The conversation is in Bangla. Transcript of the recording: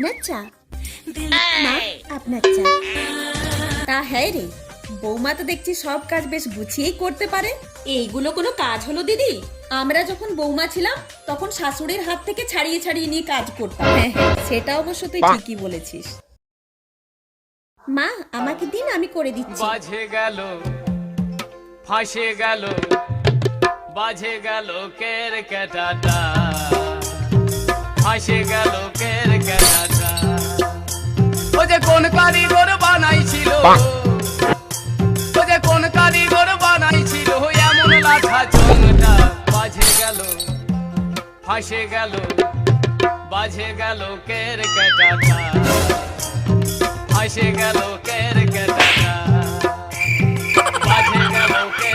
আপনার চা। মা, আপনার চা। তা হ্যাঁ রে, বৌমা তো দেখছি সব কাজ বেশ গুছিয়েই করতে পারে। এইগুলো কোনো কাজ হলো দিদি? আমরা যখন বৌমা ছিলাম তখন শাশুড়ির হাত থেকে ছাড়িয়ে ছাড়িয়ে নিয়ে কাজ করতাম। হ্যাঁ হ্যাঁ, সেটা অবশ্য তুই ঠিকই বলেছিস। মা, আমাকে দিন, আমি করে দিচ্ছি। বাজে গেল, ফাঁসে গেল, বাজে গেল কেরকেটাটা, ফাঁসে গেল কেরকেটাটা। ও যে কোন কারিগর বানাইছিল, ও যে কোন কারিগর বানাইছিল এমন লাঠা চোঙটা। বাজে গেল, ফাঁসে গেল, বাজে গেল কেরকেটাটা, ফাঁসে গেল কেরকেটাটা, বাজে গেল কেরকেটাটা।